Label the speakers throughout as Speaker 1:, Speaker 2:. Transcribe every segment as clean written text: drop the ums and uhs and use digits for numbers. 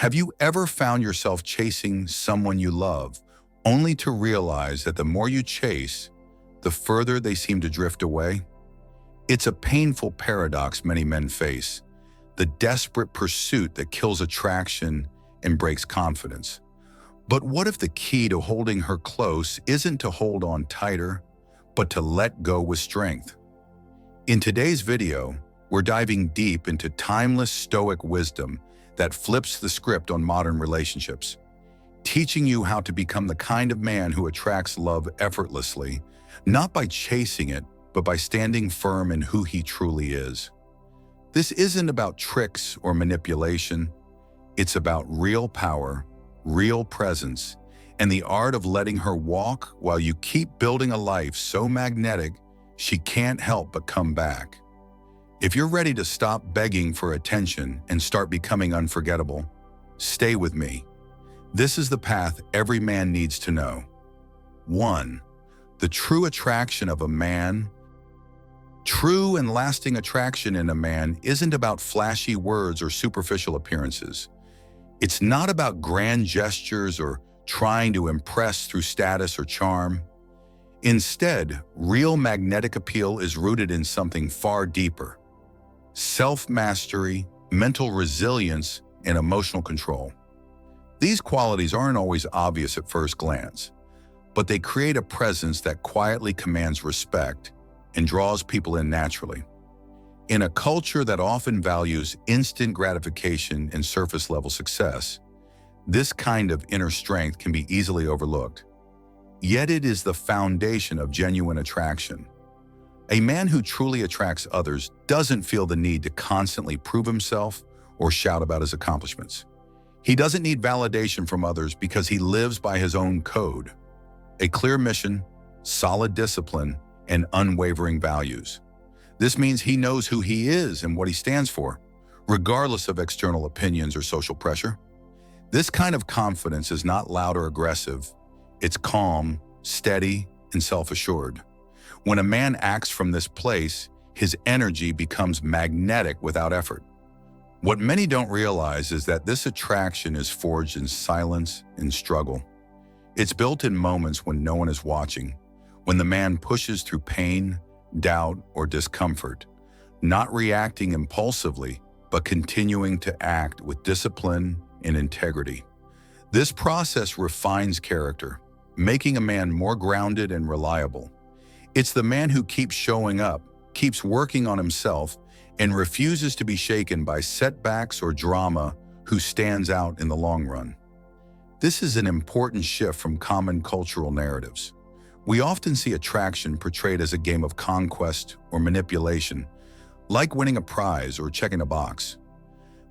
Speaker 1: Have you ever found yourself chasing someone you love, only to realize that the more you chase, the further they seem to drift away? It's a painful paradox many men face, the desperate pursuit that kills attraction and breaks confidence. But what if the key to holding her close isn't to hold on tighter, but to let go with strength? In today's video, we're diving deep into timeless Stoic wisdom that flips the script on modern relationships, teaching you how to become the kind of man who attracts love effortlessly, not by chasing it, but by standing firm in who he truly is. This isn't about tricks or manipulation. It's about real power, real presence, and the art of letting her walk while you keep building a life so magnetic she can't help but come back. If you're ready to stop begging for attention and start becoming unforgettable, stay with me. This is the path every man needs to know. 1. The true attraction of a man. True and lasting attraction in a man isn't about flashy words or superficial appearances. It's not about grand gestures or trying to impress through status or charm. Instead, real magnetic appeal is rooted in something far deeper: self-mastery, mental resilience, and emotional control. These qualities aren't always obvious at first glance, but they create a presence that quietly commands respect and draws people in naturally. In a culture that often values instant gratification and surface-level success, this kind of inner strength can be easily overlooked. Yet it is the foundation of genuine attraction. A man who truly attracts others doesn't feel the need to constantly prove himself or shout about his accomplishments. He doesn't need validation from others because he lives by his own code: a clear mission, solid discipline, and unwavering values. This means he knows who he is and what he stands for, regardless of external opinions or social pressure. This kind of confidence is not loud or aggressive. It's calm, steady, and self-assured. When a man acts from this place, his energy becomes magnetic without effort. What many don't realize is that this attraction is forged in silence and struggle. It's built in moments when no one is watching, when the man pushes through pain, doubt, or discomfort, not reacting impulsively, but continuing to act with discipline and integrity. This process refines character, making a man more grounded and reliable. It's the man who keeps showing up, keeps working on himself, and refuses to be shaken by setbacks or drama who stands out in the long run. This is an important shift from common cultural narratives. We often see attraction portrayed as a game of conquest or manipulation, like winning a prize or checking a box.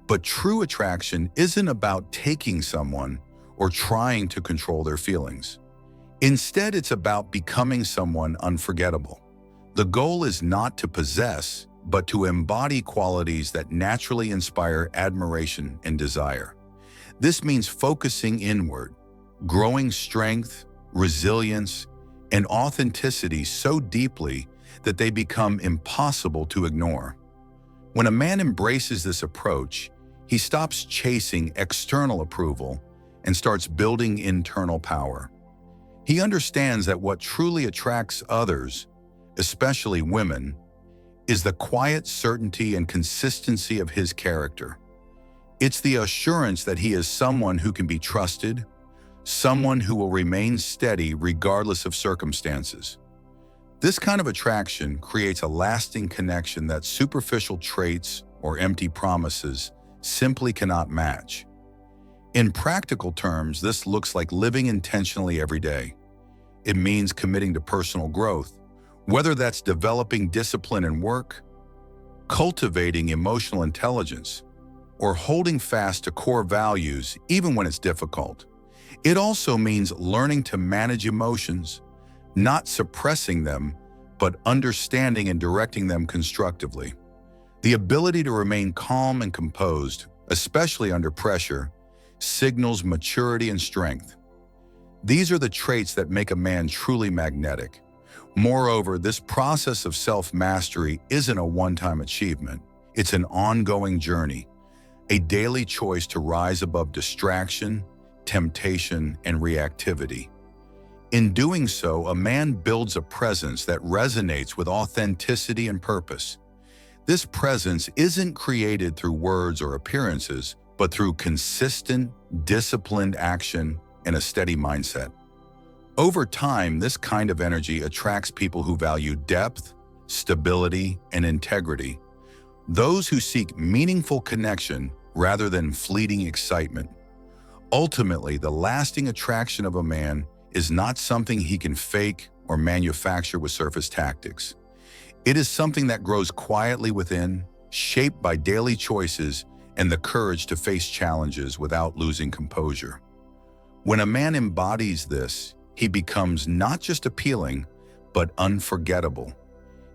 Speaker 1: But true attraction isn't about taking someone or trying to control their feelings. Instead, it's about becoming someone unforgettable. The goal is not to possess, but to embody qualities that naturally inspire admiration and desire. This means focusing inward, growing strength, resilience, and authenticity so deeply that they become impossible to ignore. When a man embraces this approach, he stops chasing external approval and starts building internal power. He understands that what truly attracts others, especially women, is the quiet certainty and consistency of his character. It's the assurance that he is someone who can be trusted, someone who will remain steady regardless of circumstances. This kind of attraction creates a lasting connection that superficial traits or empty promises simply cannot match. In practical terms, this looks like living intentionally every day. It means committing to personal growth, whether that's developing discipline in work, cultivating emotional intelligence, or holding fast to core values even when it's difficult. It also means learning to manage emotions, not suppressing them, but understanding and directing them constructively. The ability to remain calm and composed, especially under pressure, signals maturity and strength. These are the traits that make a man truly magnetic. Moreover, this process of self-mastery isn't a one-time achievement. It's an ongoing journey, a daily choice to rise above distraction, temptation, and reactivity. In doing so, a man builds a presence that resonates with authenticity and purpose. This presence isn't created through words or appearances, but through consistent, disciplined action and a steady mindset. Over time, this kind of energy attracts people who value depth, stability, and integrity, those who seek meaningful connection rather than fleeting excitement. Ultimately, the lasting attraction of a man is not something he can fake or manufacture with surface tactics. It is something that grows quietly within, shaped by daily choices and the courage to face challenges without losing composure. When a man embodies this, he becomes not just appealing, but unforgettable.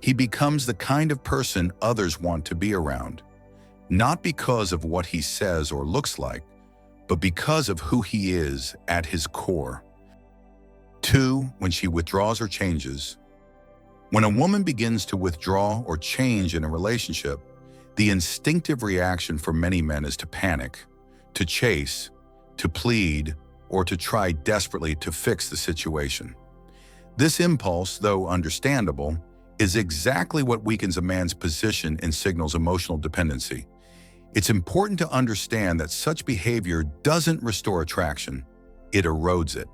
Speaker 1: He becomes the kind of person others want to be around, not because of what he says or looks like, but because of who he is at his core. 2. When she withdraws or changes. When a woman begins to withdraw or change in a relationship, the instinctive reaction for many men is to panic, to chase, to plead, or to try desperately to fix the situation. This impulse, though understandable, is exactly what weakens a man's position and signals emotional dependency. It's important to understand that such behavior doesn't restore attraction, it erodes it.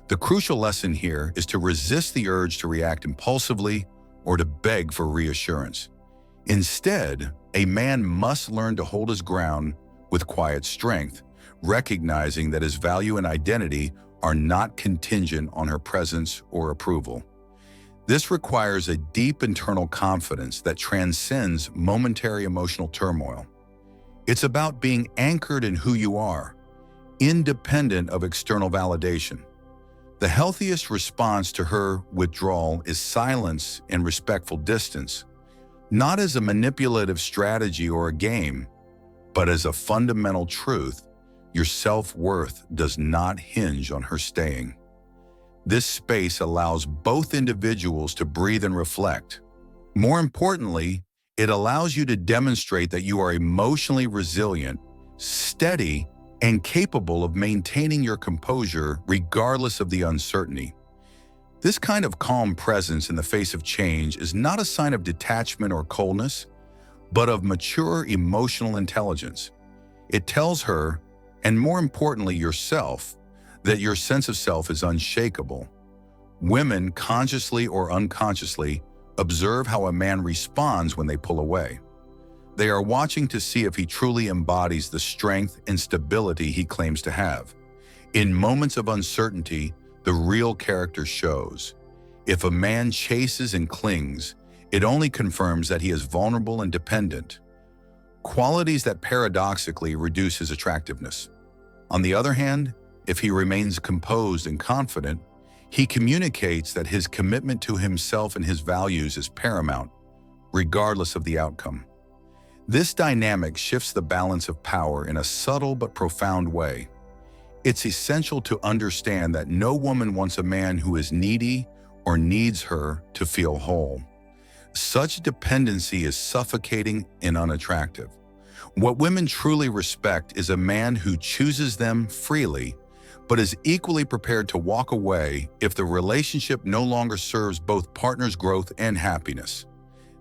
Speaker 1: The crucial lesson here is to resist the urge to react impulsively or to beg for reassurance. Instead, a man must learn to hold his ground with quiet strength, recognizing that his value and identity are not contingent on her presence or approval. This requires a deep internal confidence that transcends momentary emotional turmoil. It's about being anchored in who you are, independent of external validation. The healthiest response to her withdrawal is silence and respectful distance, not as a manipulative strategy or a game, but as a fundamental truth. Your self-worth does not hinge on her staying. This space allows both individuals to breathe and reflect. More importantly, it allows you to demonstrate that you are emotionally resilient, steady, and capable of maintaining your composure regardless of the uncertainty. This kind of calm presence in the face of change is not a sign of detachment or coldness, but of mature emotional intelligence. It tells her, and more importantly yourself, that your sense of self is unshakable. Women, consciously or unconsciously, observe how a man responds when they pull away. They are watching to see if he truly embodies the strength and stability he claims to have. In moments of uncertainty, the real character shows. If a man chases and clings, it only confirms that he is vulnerable and dependent, qualities that paradoxically reduce his attractiveness. On the other hand, if he remains composed and confident, he communicates that his commitment to himself and his values is paramount, regardless of the outcome. This dynamic shifts the balance of power in a subtle but profound way. It's essential to understand that no woman wants a man who is needy or needs her to feel whole. Such dependency is suffocating and unattractive. What women truly respect is a man who chooses them freely, but is equally prepared to walk away if the relationship no longer serves both partners' growth and happiness.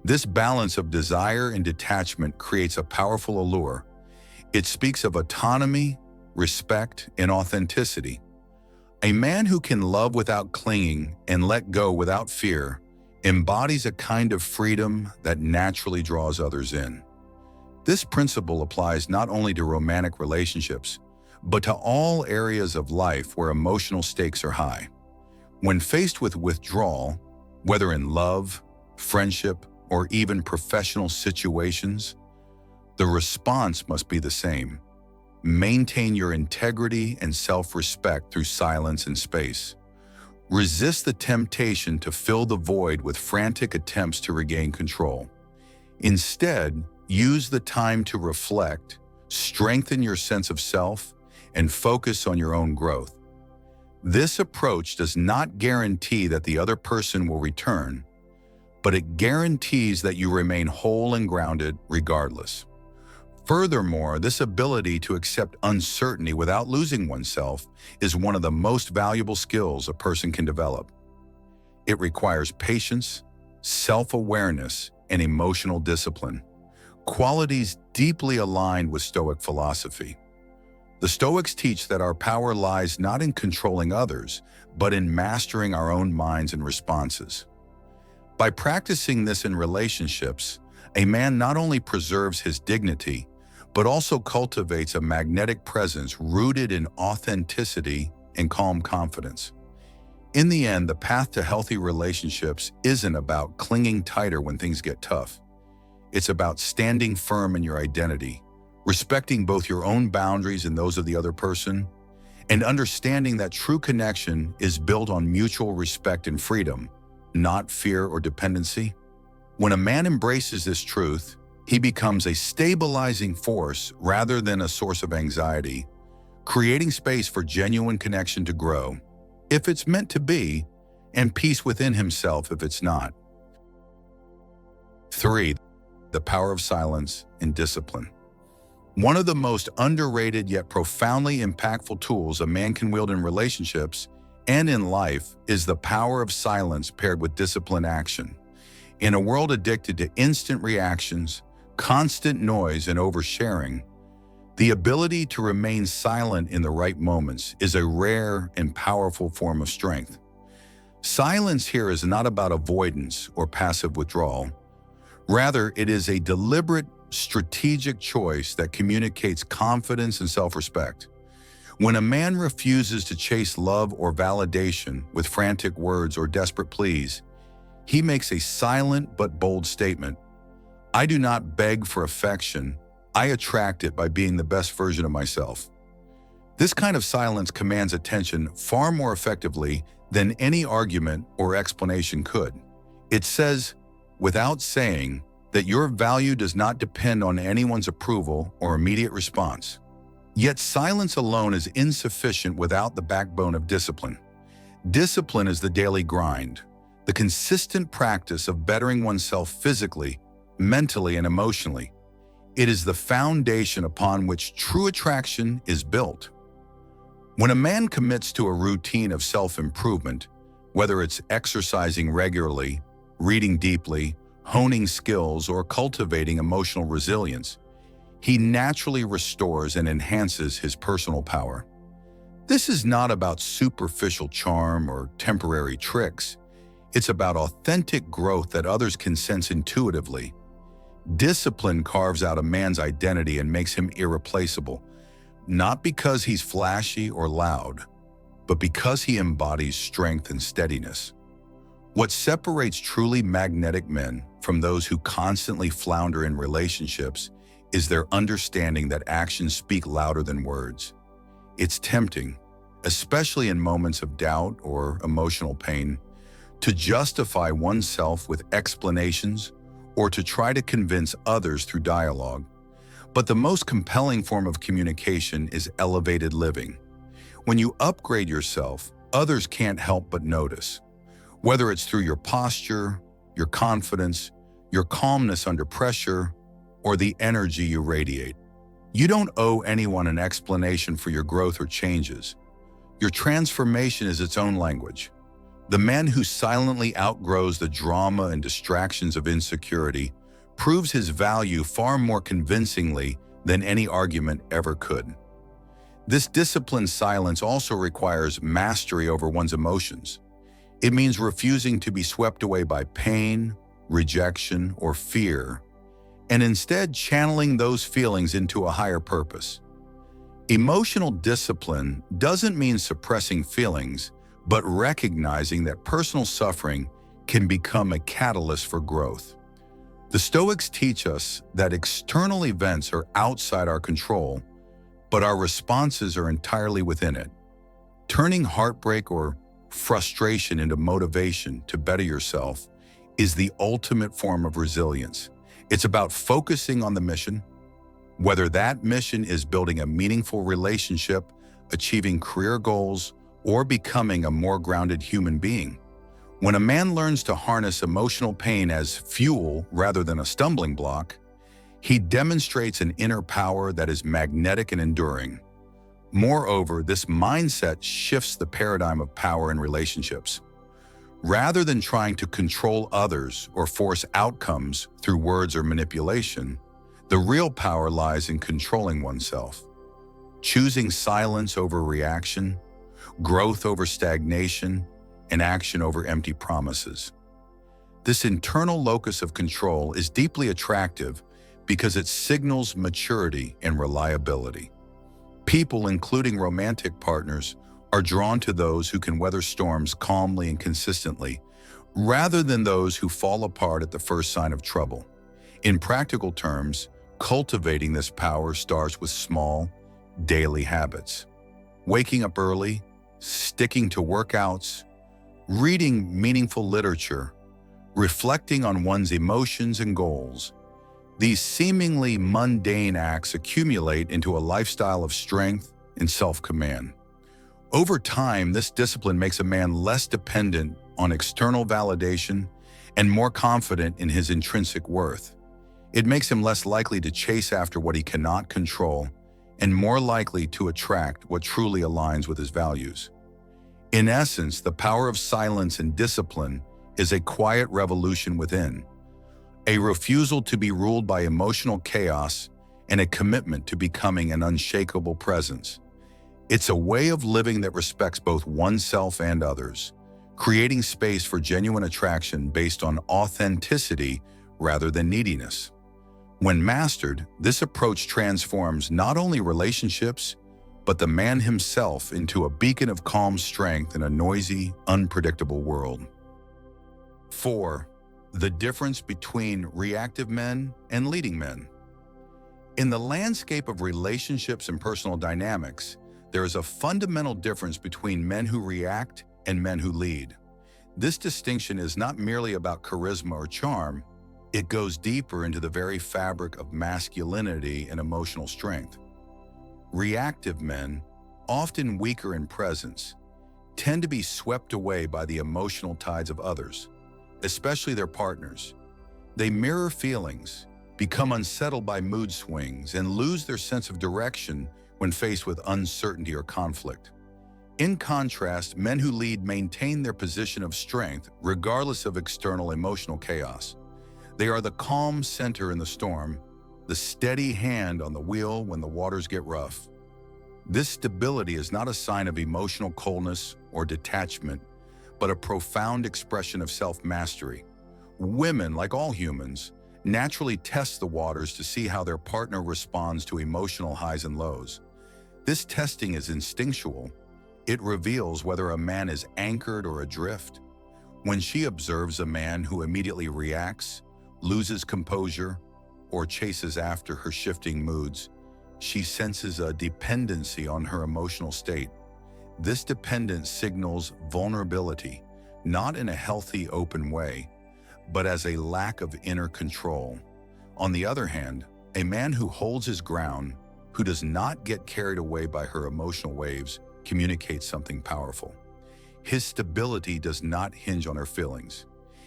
Speaker 1: This balance of desire and detachment creates a powerful allure. It speaks of autonomy, respect, and authenticity. A man who can love without clinging and let go without fear embodies a kind of freedom that naturally draws others in. This principle applies not only to romantic relationships, but to all areas of life where emotional stakes are high. When faced with withdrawal, whether in love, friendship, or even professional situations, the response must be the same. Maintain your integrity and self-respect through silence and space. Resist the temptation to fill the void with frantic attempts to regain control. Instead, use the time to reflect, strengthen your sense of self, and focus on your own growth. This approach does not guarantee that the other person will return, but it guarantees that you remain whole and grounded regardless. Furthermore, this ability to accept uncertainty without losing oneself is one of the most valuable skills a person can develop. It requires patience, self-awareness, and emotional discipline, qualities deeply aligned with Stoic philosophy. The Stoics teach that our power lies not in controlling others, but in mastering our own minds and responses. By practicing this in relationships, a man not only preserves his dignity, but also cultivates a magnetic presence rooted in authenticity and calm confidence. In the end, the path to healthy relationships isn't about clinging tighter when things get tough. It's about standing firm in your identity, respecting both your own boundaries and those of the other person, and understanding that true connection is built on mutual respect and freedom, not fear or dependency. When a man embraces this truth, he becomes a stabilizing force rather than a source of anxiety, creating space for genuine connection to grow, if it's meant to be, and peace within himself if it's not. 3. The power of silence and discipline. One of the most underrated yet profoundly impactful tools a man can wield in relationships and in life is the power of silence paired with disciplined action. In a world addicted to instant reactions, constant noise, and oversharing, the ability to remain silent in the right moments is a rare and powerful form of strength. Silence here is not about avoidance or passive withdrawal. Rather, it is a deliberate, strategic choice that communicates confidence and self-respect. When a man refuses to chase love or validation with frantic words or desperate pleas, he makes a silent but bold statement. I do not beg for affection. I attract it by being the best version of myself. This kind of silence commands attention far more effectively than any argument or explanation could. It says, without saying, that your value does not depend on anyone's approval or immediate response. Yet silence alone is insufficient without the backbone of discipline. Discipline is the daily grind, the consistent practice of bettering oneself physically, mentally, and emotionally. It is the foundation upon which true attraction is built. When a man commits to a routine of self-improvement, whether it's exercising regularly, reading deeply, honing skills, or cultivating emotional resilience, he naturally restores and enhances his personal power. This is not about superficial charm or temporary tricks. It's about authentic growth that others can sense intuitively. Discipline carves out a man's identity and makes him irreplaceable, not because he's flashy or loud, but because he embodies strength and steadiness. What separates truly magnetic men from those who constantly flounder in relationships is their understanding that actions speak louder than words. It's tempting, especially in moments of doubt or emotional pain, to justify oneself with explanations or to try to convince others through dialogue. But the most compelling form of communication is elevated living. When you upgrade yourself, others can't help but notice. Whether it's through your posture, your confidence, your calmness under pressure, or the energy you radiate. You don't owe anyone an explanation for your growth or changes. Your transformation is its own language. The man who silently outgrows the drama and distractions of insecurity proves his value far more convincingly than any argument ever could. This disciplined silence also requires mastery over one's emotions. It means refusing to be swept away by pain, rejection, or fear, and instead channeling those feelings into a higher purpose. Emotional discipline doesn't mean suppressing feelings, but recognizing that personal suffering can become a catalyst for growth. The Stoics teach us that external events are outside our control, but our responses are entirely within it. Turning heartbreak or frustration into motivation to better yourself is the ultimate form of resilience. It's about focusing on the mission, whether that mission is building a meaningful relationship, achieving career goals, or becoming a more grounded human being. When a man learns to harness emotional pain as fuel rather than a stumbling block, He demonstrates an inner power that is magnetic and enduring. Moreover, this mindset shifts the paradigm of power in relationships. Rather than trying to control others or force outcomes through words or manipulation, the real power lies in controlling oneself, choosing silence over reaction, growth over stagnation, and action over empty promises. This internal locus of control is deeply attractive because it signals maturity and reliability. People, including romantic partners, are drawn to those who can weather storms calmly and consistently, rather than those who fall apart at the first sign of trouble. In practical terms, cultivating this power starts with small, daily habits. Waking up early, sticking to workouts, reading meaningful literature, reflecting on one's emotions and goals. These seemingly mundane acts accumulate into a lifestyle of strength and self-command. Over time, this discipline makes a man less dependent on external validation and more confident in his intrinsic worth. It makes him less likely to chase after what he cannot control and more likely to attract what truly aligns with his values. In essence, the power of silence and discipline is a quiet revolution within, a refusal to be ruled by emotional chaos and a commitment to becoming an unshakable presence. It's a way of living that respects both oneself and others, creating space for genuine attraction based on authenticity rather than neediness. When mastered, this approach transforms not only relationships, but the man himself into a beacon of calm strength in a noisy, unpredictable world. 4. The difference between reactive men and leading men. In the landscape of relationships and personal dynamics, there is a fundamental difference between men who react and men who lead. This distinction is not merely about charisma or charm, it goes deeper into the very fabric of masculinity and emotional strength. Reactive men, often weaker in presence, tend to be swept away by the emotional tides of others, especially their partners. They mirror feelings, become unsettled by mood swings, and lose their sense of direction when faced with uncertainty or conflict. In contrast, men who lead maintain their position of strength regardless of external emotional chaos. They are the calm center in the storm, the steady hand on the wheel when the waters get rough. This stability is not a sign of emotional coldness or detachment, but a profound expression of self-mastery. Women, like all humans, naturally test the waters to see how their partner responds to emotional highs and lows. This testing is instinctual. It reveals whether a man is anchored or adrift. When she observes a man who immediately reacts, loses composure, or chases after her shifting moods, she senses a dependency on her emotional state. This dependence signals vulnerability, not in a healthy, open way, but as a lack of inner control. On the other hand, a man who holds his ground, who does not get carried away by her emotional waves, communicates something powerful. His stability does not hinge on her feelings.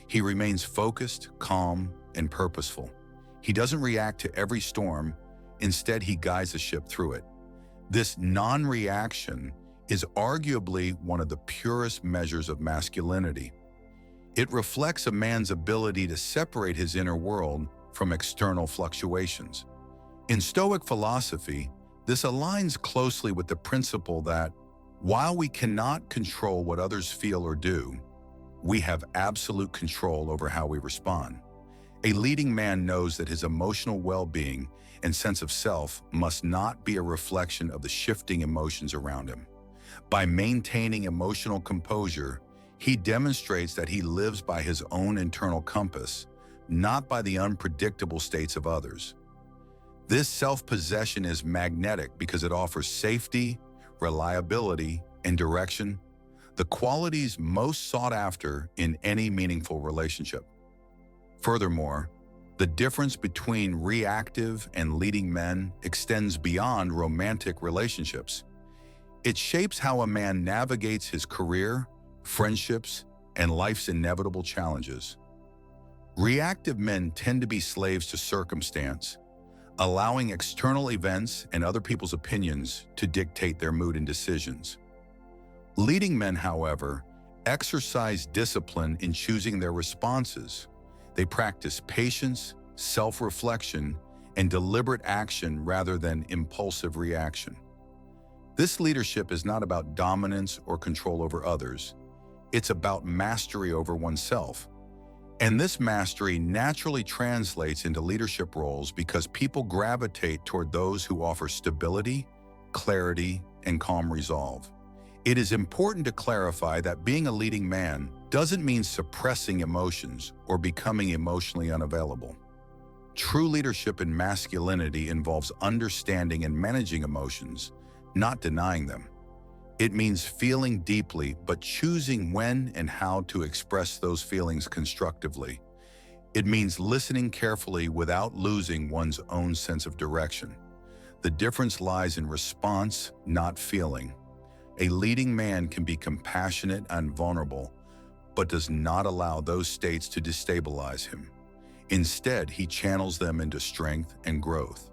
Speaker 1: He remains focused, calm, and purposeful. He doesn't react to every storm. Instead, he guides the ship through it. This non-reaction is arguably one of the purest measures of masculinity. It reflects a man's ability to separate his inner world from external fluctuations. In Stoic philosophy, this aligns closely with the principle that, while we cannot control what others feel or do, we have absolute control over how we respond. A leading man knows that his emotional well-being and sense of self must not be a reflection of the shifting emotions around him. By maintaining emotional composure, he demonstrates that he lives by his own internal compass, not by the unpredictable states of others. This self-possession is magnetic because it offers safety, reliability, and direction, the qualities most sought after in any meaningful relationship. Furthermore, the difference between reactive and leading men extends beyond romantic relationships. It shapes how a man navigates his career, friendships, and life's inevitable challenges. Reactive men tend to be slaves to circumstance, allowing external events and other people's opinions to dictate their mood and decisions. Leading men, however, exercise discipline in choosing their responses. They practice patience, self-reflection, and deliberate action rather than impulsive reaction. This leadership is not about dominance or control over others. It's about mastery over oneself. And this mastery naturally translates into leadership roles because people gravitate toward those who offer stability, clarity, and calm resolve. It is important to clarify that being a leading man doesn't mean suppressing emotions or becoming emotionally unavailable. True leadership in masculinity involves understanding and managing emotions, not denying them. It means feeling deeply, but choosing when and how to express those feelings constructively. It means listening carefully without losing one's own sense of direction. The difference lies in response, not feeling. A leading man can be compassionate and vulnerable, but does not allow those states to destabilize him. Instead, he channels them into strength and growth.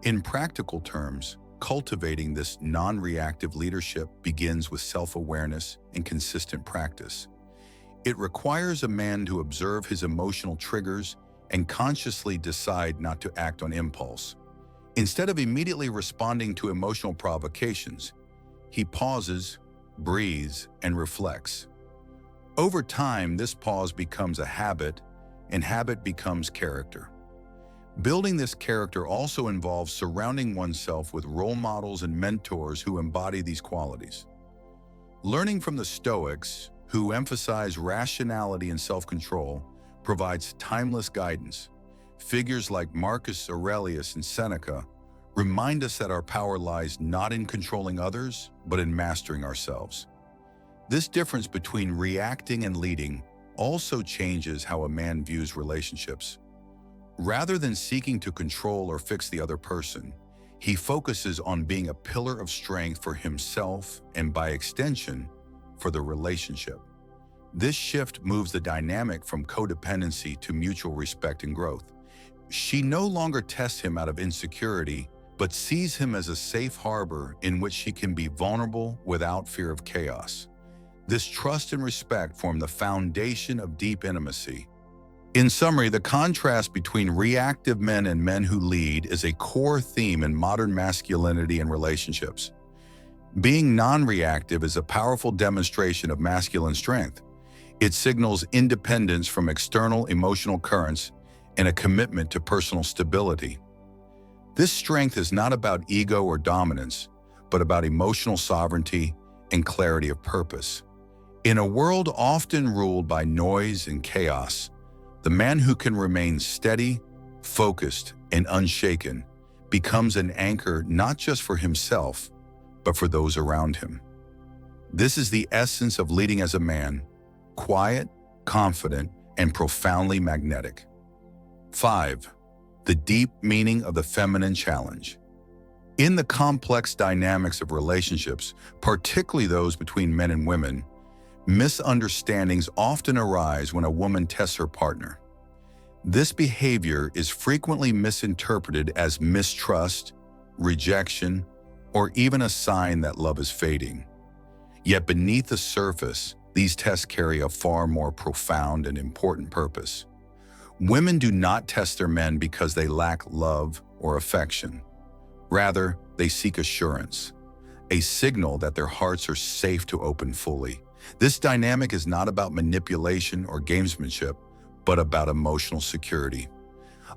Speaker 1: In practical terms, cultivating this non-reactive leadership begins with self-awareness and consistent practice. It requires a man to observe his emotional triggers and consciously decide not to act on impulse. Instead of immediately responding to emotional provocations, he pauses, breathes, and reflects. Over time, this pause becomes a habit, and habit becomes character. Building this character also involves surrounding oneself with role models and mentors who embody these qualities. Learning from the Stoics, who emphasize rationality and self-control, provides timeless guidance. Figures like Marcus Aurelius and Seneca remind us that our power lies not in controlling others, but in mastering ourselves. This difference between reacting and leading also changes how a man views relationships. Rather than seeking to control or fix the other person, he focuses on being a pillar of strength for himself and, by extension, for the relationship. This shift moves the dynamic from codependency to mutual respect and growth. She no longer tests him out of insecurity, but sees him as a safe harbor in which she can be vulnerable without fear of chaos. This trust and respect form the foundation of deep intimacy. In summary, the contrast between reactive men and men who lead is a core theme in modern masculinity and relationships. Being non-reactive is a powerful demonstration of masculine strength. It signals independence from external emotional currents and a commitment to personal stability. This strength is not about ego or dominance, but about emotional sovereignty and clarity of purpose. In a world often ruled by noise and chaos, the man who can remain steady, focused, and unshaken becomes an anchor not just for himself, but for those around him. This is the essence of leading as a man: quiet, confident, and profoundly magnetic. 5. The deep meaning of the feminine challenge. In the complex dynamics of relationships, particularly those between men and women, misunderstandings often arise when a woman tests her partner. This behavior is frequently misinterpreted as mistrust, rejection, or even a sign that love is fading. Yet beneath the surface, these tests carry a far more profound and important purpose. Women do not test their men because they lack love or affection. Rather, they seek assurance, a signal that their hearts are safe to open fully. This dynamic is not about manipulation or gamesmanship, but about emotional security.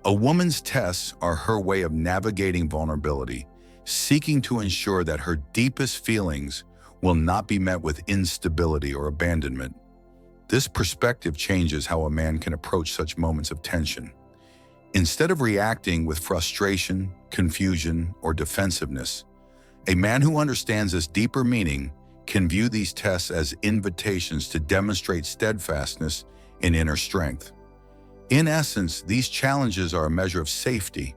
Speaker 1: A woman's tests are her way of navigating vulnerability, seeking to ensure that her deepest feelings will not be met with instability or abandonment. This perspective changes how a man can approach such moments of tension. Instead of reacting with frustration, confusion, or defensiveness, a man who understands this deeper meaning can view these tests as invitations to demonstrate steadfastness and inner strength. In essence, these challenges are a measure of safety.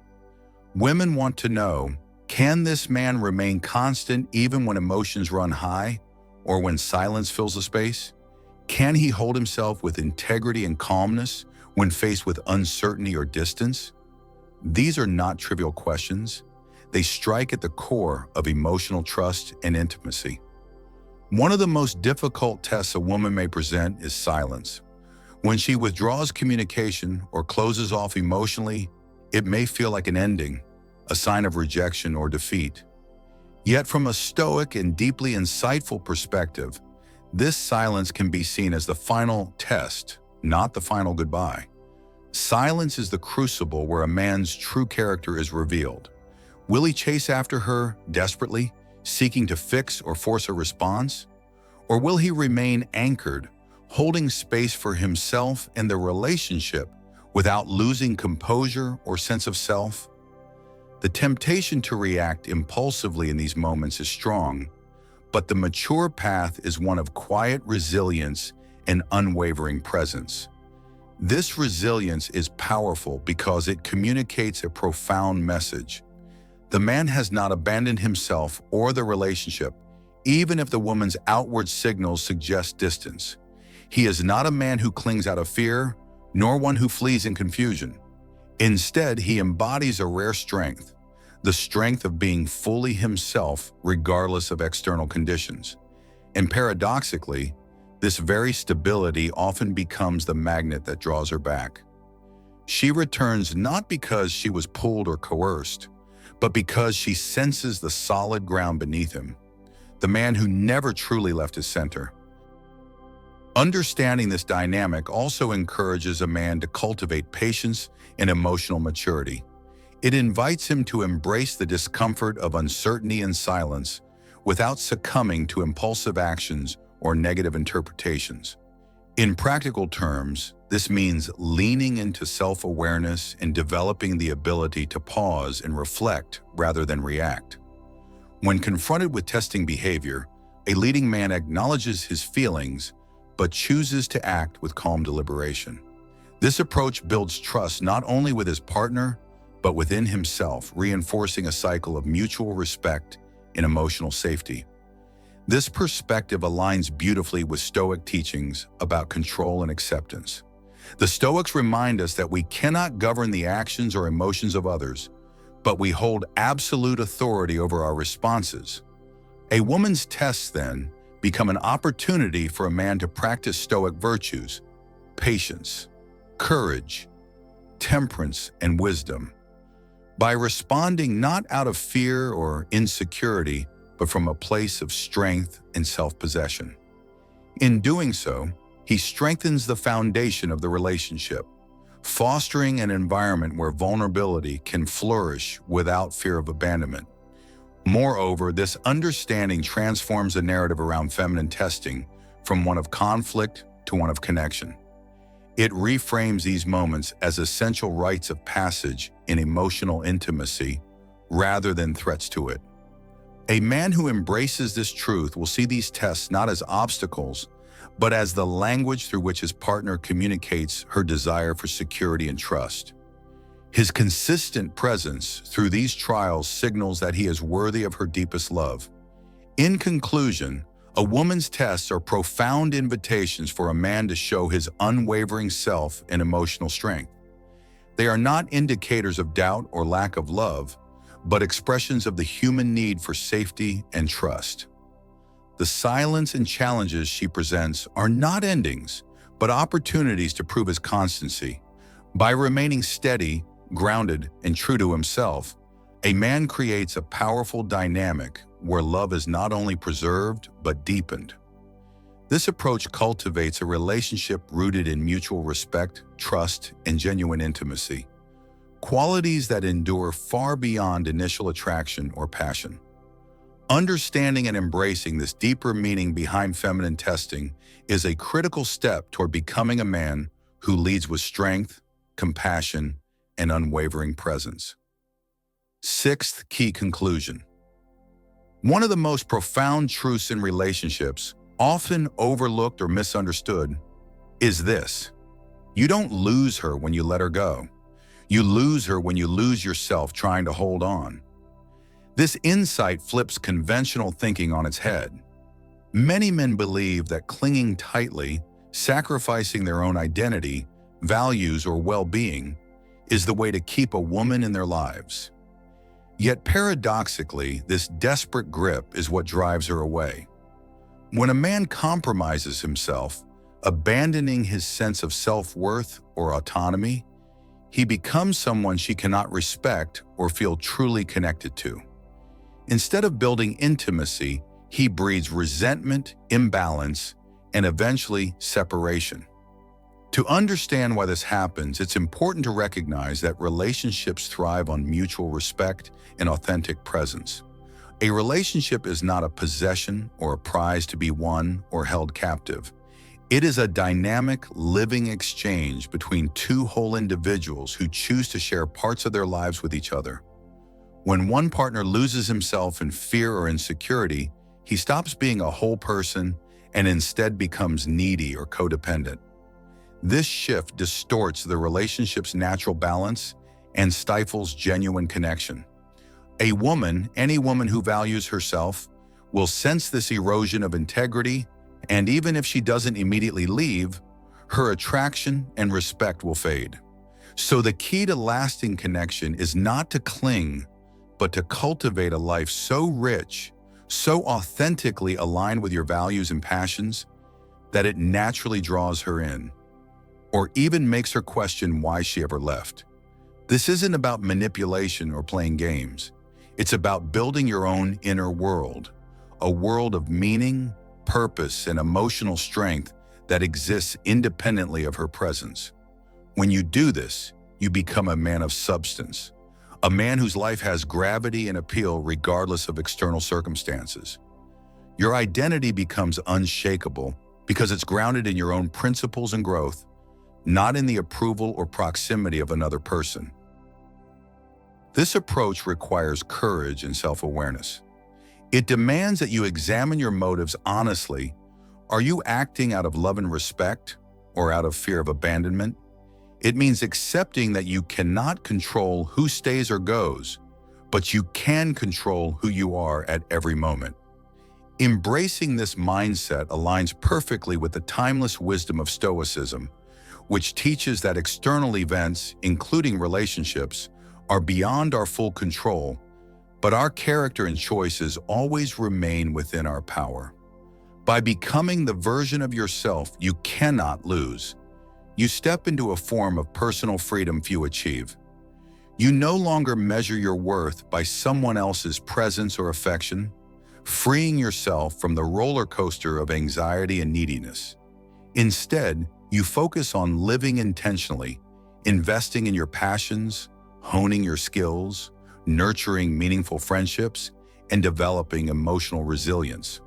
Speaker 1: Women want to know, can this man remain constant even when emotions run high or when silence fills the space? Can he hold himself with integrity and calmness when faced with uncertainty or distance? These are not trivial questions. They strike at the core of emotional trust and intimacy. One of the most difficult tests a woman may present is silence. When she withdraws communication or closes off emotionally, it may feel like an ending, a sign of rejection or defeat. Yet from a stoic and deeply insightful perspective, this silence can be seen as the final test, not the final goodbye. Silence is the crucible where a man's true character is revealed. Will he chase after her desperately, seeking to fix or force a response? Or will he remain anchored, holding space for himself and the relationship without losing composure or sense of self? The temptation to react impulsively in these moments is strong, but the mature path is one of quiet resilience and unwavering presence. This resilience is powerful because it communicates a profound message. The man has not abandoned himself or the relationship, even if the woman's outward signals suggest distance. He is not a man who clings out of fear, nor one who flees in confusion. Instead, he embodies a rare strength, the strength of being fully himself regardless of external conditions. And paradoxically, this very stability often becomes the magnet that draws her back. She returns not because she was pulled or coerced, but because she senses the solid ground beneath him, the man who never truly left his center. Understanding this dynamic also encourages a man to cultivate patience and emotional maturity. It invites him to embrace the discomfort of uncertainty and silence without succumbing to impulsive actions or negative interpretations. In practical terms, this means leaning into self-awareness and developing the ability to pause and reflect rather than react. When confronted with testing behavior, a leading man acknowledges his feelings but chooses to act with calm deliberation. This approach builds trust not only with his partner, but within himself, reinforcing a cycle of mutual respect and emotional safety. This perspective aligns beautifully with Stoic teachings about control and acceptance. The Stoics remind us that we cannot govern the actions or emotions of others, but we hold absolute authority over our responses. A woman's tests, then, become an opportunity for a man to practice Stoic virtues, patience, courage, temperance, and wisdom. By responding not out of fear or insecurity, but from a place of strength and self-possession. In doing so, he strengthens the foundation of the relationship, fostering an environment where vulnerability can flourish without fear of abandonment. Moreover, this understanding transforms the narrative around feminine testing from one of conflict to one of connection. It reframes these moments as essential rites of passage in emotional intimacy rather than threats to it. A man who embraces this truth will see these tests not as obstacles, but as the language through which his partner communicates her desire for security and trust. His consistent presence through these trials signals that he is worthy of her deepest love. In conclusion, a woman's tests are profound invitations for a man to show his unwavering self and emotional strength. They are not indicators of doubt or lack of love, but expressions of the human need for safety and trust. The silence and challenges she presents are not endings, but opportunities to prove his constancy. By remaining steady, grounded, and true to himself, a man creates a powerful dynamic where love is not only preserved, but deepened. This approach cultivates a relationship rooted in mutual respect, trust, and genuine intimacy, qualities that endure far beyond initial attraction or passion. Understanding and embracing this deeper meaning behind feminine testing is a critical step toward becoming a man who leads with strength, compassion, and unwavering presence. Sixth key conclusion. One of the most profound truths in relationships, often overlooked or misunderstood, is this: you don't lose her when you let her go. You lose her when you lose yourself trying to hold on. This insight flips conventional thinking on its head. Many men believe that clinging tightly, sacrificing their own identity, values, or well-being, is the way to keep a woman in their lives. Yet paradoxically, this desperate grip is what drives her away. When a man compromises himself, abandoning his sense of self-worth or autonomy, he becomes someone she cannot respect or feel truly connected to. Instead of building intimacy, he breeds resentment, imbalance, and eventually separation. To understand why this happens, it's important to recognize that relationships thrive on mutual respect and authentic presence. A relationship is not a possession or a prize to be won or held captive. It is a dynamic, living exchange between two whole individuals who choose to share parts of their lives with each other. When one partner loses himself in fear or insecurity, he stops being a whole person and instead becomes needy or codependent. This shift distorts the relationship's natural balance and stifles genuine connection. A woman, any woman who values herself, will sense this erosion of integrity, and even if she doesn't immediately leave, her attraction and respect will fade. So the key to lasting connection is not to cling, but to cultivate a life so rich, so authentically aligned with your values and passions, that it naturally draws her in, or even makes her question why she ever left. This isn't about manipulation or playing games. It's about building your own inner world, a world of meaning, purpose, and emotional strength that exists independently of her presence. When you do this, you become a man of substance, a man whose life has gravity and appeal regardless of external circumstances. Your identity becomes unshakable because it's grounded in your own principles and growth, not in the approval or proximity of another person. This approach requires courage and self-awareness. It demands that you examine your motives honestly. Are you acting out of love and respect or out of fear of abandonment? It means accepting that you cannot control who stays or goes, but you can control who you are at every moment. Embracing this mindset aligns perfectly with the timeless wisdom of Stoicism, which teaches that external events, including relationships, are beyond our full control, but our character and choices always remain within our power. By becoming the version of yourself you cannot lose, you step into a form of personal freedom few achieve. You no longer measure your worth by someone else's presence or affection, freeing yourself from the roller coaster of anxiety and neediness. Instead, you focus on living intentionally, investing in your passions, honing your skills, nurturing meaningful friendships, and developing emotional resilience.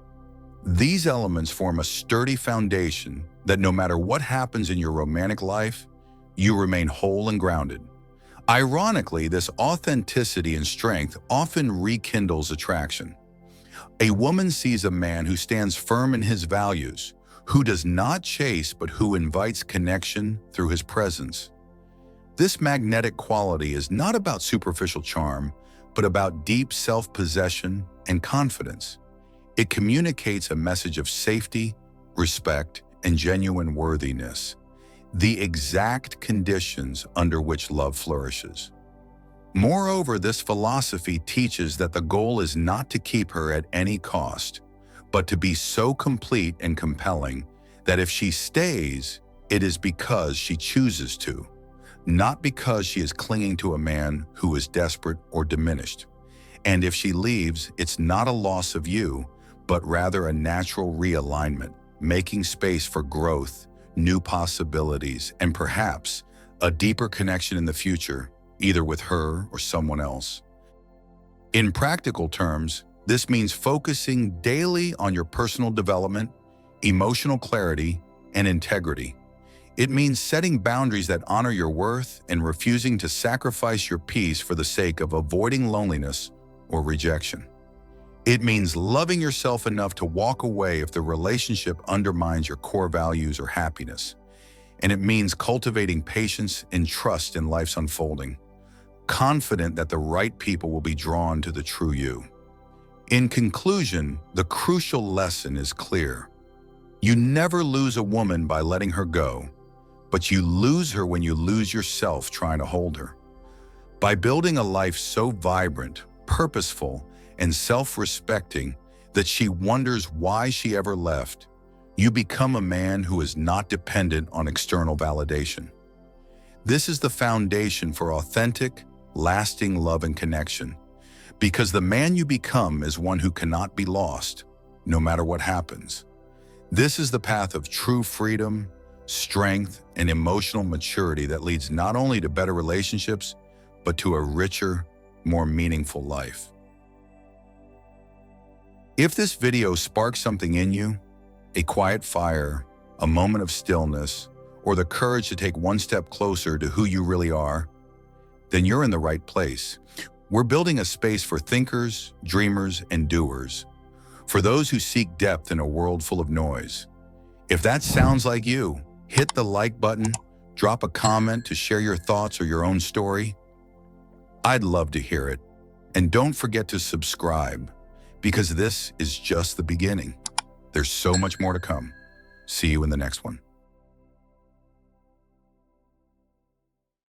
Speaker 1: These elements form a sturdy foundation that no matter what happens in your romantic life, you remain whole and grounded. Ironically, this authenticity and strength often rekindles attraction. A woman sees a man who stands firm in his values, who does not chase but who invites connection through his presence. This magnetic quality is not about superficial charm, but about deep self-possession and confidence. It communicates a message of safety, respect, and genuine worthiness, the exact conditions under which love flourishes. Moreover, this philosophy teaches that the goal is not to keep her at any cost, but to be so complete and compelling that if she stays, it is because she chooses to, not because she is clinging to a man who is desperate or diminished. And if she leaves, it's not a loss of you, but rather a natural realignment, making space for growth, new possibilities, and perhaps a deeper connection in the future, either with her or someone else. In practical terms, this means focusing daily on your personal development, emotional clarity, and integrity. It means setting boundaries that honor your worth and refusing to sacrifice your peace for the sake of avoiding loneliness or rejection. It means loving yourself enough to walk away if the relationship undermines your core values or happiness. And it means cultivating patience and trust in life's unfolding, confident that the right people will be drawn to the true you. In conclusion, the crucial lesson is clear. You never lose a woman by letting her go, but you lose her when you lose yourself trying to hold her. By building a life so vibrant, purposeful, and self-respecting that she wonders why she ever left, you become a man who is not dependent on external validation. This is the foundation for authentic, lasting love and connection, because the man you become is one who cannot be lost, no matter what happens. This is the path of true freedom, strength, and emotional maturity that leads not only to better relationships, but to a richer, more meaningful life. If this video sparks something in you, a quiet fire, a moment of stillness, or the courage to take one step closer to who you really are, then you're in the right place. We're building a space for thinkers, dreamers, and doers, for those who seek depth in a world full of noise. If that sounds like you, hit the like button, drop a comment to share your thoughts or your own story. I'd love to hear it. And don't forget to subscribe, because this is just the beginning. There's so much more to come. See you in the next one.